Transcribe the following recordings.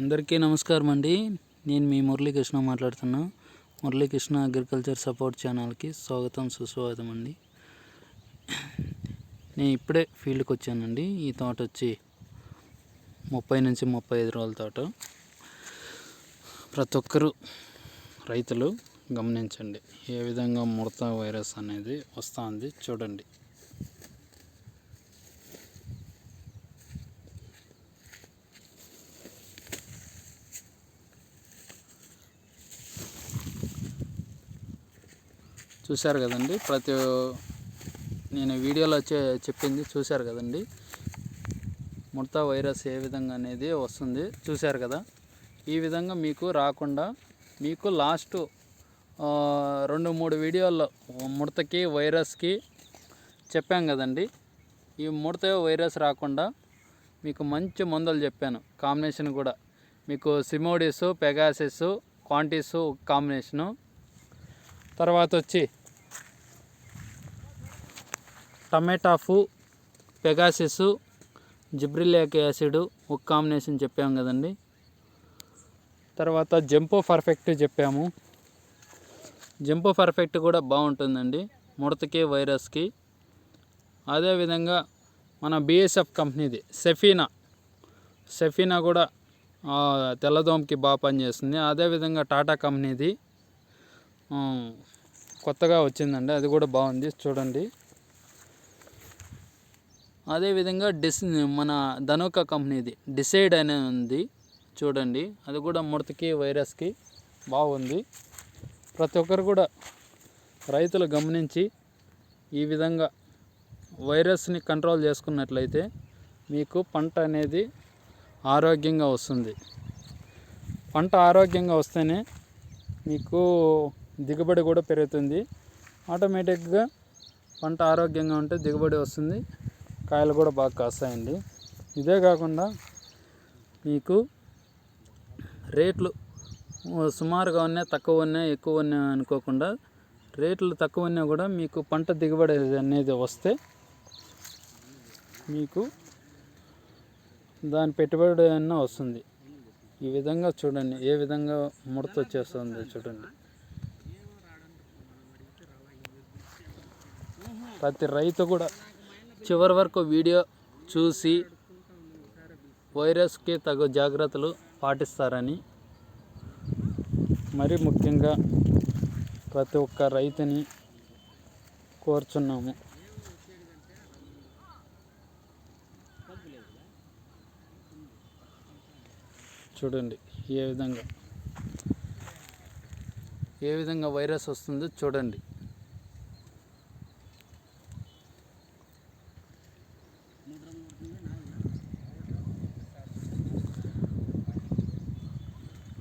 అందరికీ నమస్కారం అండి. నేను మీ మురళీకృష్ణ మాట్లాడుతున్నా. మురళీకృష్ణ అగ్రికల్చర్ సపోర్ట్ ఛానల్కి స్వాగతం సుస్వాగతం అండి. నేను ఇప్పుడే ఫీల్డ్కి వచ్చానండి. ఈ తోట వచ్చి 30 నుంచి 35 రోజుల తోట. ప్రతి ఒక్కరూ రైతులు గమనించండి, ఏ విధంగా ముడత వైరస్ అనేది వస్తుంది చూడండి. చూశారు కదండి, నేను వీడియోలో చెప్పింది చూశారు కదండి. ముడత వైరస్ ఏ విధంగా అనేది వస్తుంది చూశారు కదా. ఈ విధంగా మీకు రాకుండా మీకు లాస్ట్ 2-3 వీడియోల్లో ముడతకి వైరస్కి చెప్పాం కదండి. ఈ ముడత వైరస్ రాకుండా మీకు మంచి మందులు చెప్పాను. కాంబినేషన్ కూడా మీకు సిమోడిస్, పెగాసిస్, క్వాంటిస్ కాంబినేషను, తర్వాత వచ్చి టమాటాఫు, పెగాసిస్, జిబ్రిలిక్ యాసిడ్ ఒక కాంబినేషన్ చెప్పాము కదండి. తర్వాత జంపో పర్ఫెక్ట్ చెప్పాము. జంపో పర్ఫెక్ట్ కూడా బాగుంటుందండి ముడతకి వైరస్కి. అదేవిధంగా మన బిఎస్ఎఫ్ కంపెనీది సెఫీనా కూడా తెల్లదోమకి బాగా పనిచేస్తుంది. అదేవిధంగా టాటా కంపెనీది కొత్తగా వచ్చిందండి, అది కూడా బాగుంది చూడండి. అదేవిధంగా మన ధనుకా కంపెనీది డిసైడ్ అనేది ఉంది చూడండి, అది కూడా ముడతకి వైరస్కి బాగుంది. ప్రతి ఒక్కరు కూడా రైతులు గమనించి ఈ విధంగా వైరస్ని కంట్రోల్ చేసుకున్నట్లయితే మీకు పంట అనేది ఆరోగ్యంగా వస్తుంది. పంట ఆరోగ్యంగా వస్తేనే మీకు దిగుబడి కూడా పెరుగుతుంది. ఆటోమేటిక్గా పంట ఆరోగ్యంగా ఉంటే దిగుబడి వస్తుంది, కాయలు కూడా బాగా కాస్తాయండి. ఇదే కాకుండా మీకు రేట్లు సుమారుగా ఉన్నాయి, తక్కువ ఉన్నాయి, ఎక్కువ ఉన్నాయి అనుకోకుండా రేట్లు తక్కువ ఉన్నా కూడా మీకు పంట దిగుబడి అనేది వస్తే మీకు దాని పెట్టుబడి అన్న వస్తుంది. ఈ విధంగా చూడండి, ఏ విధంగా ముడత వచ్చేస్తుంది చూడండి. ప్రతి రైతు కూడా చివరి వరకు వీడియో చూసి వైరస్కి తగు జాగ్రత్తలు పాటిస్తారని మరి ముఖ్యంగా ప్రతి ఒక్క రైతుని కోరుచున్నాము. చూడండి ఏ విధంగా వైరస్ వస్తుందో చూడండి.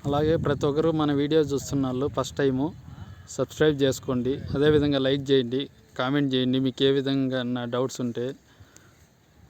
అలాగే ప్రతి ఒక్కరు మన వీడియో చూస్తున్న వాళ్ళు ఫస్ట్ టైము సబ్స్క్రైబ్ చేసుకోండి. అదేవిధంగా లైక్ చేయండి, కామెంట్ చేయండి. మీకు ఏ విధంగా నా డౌట్స్ ఉంటే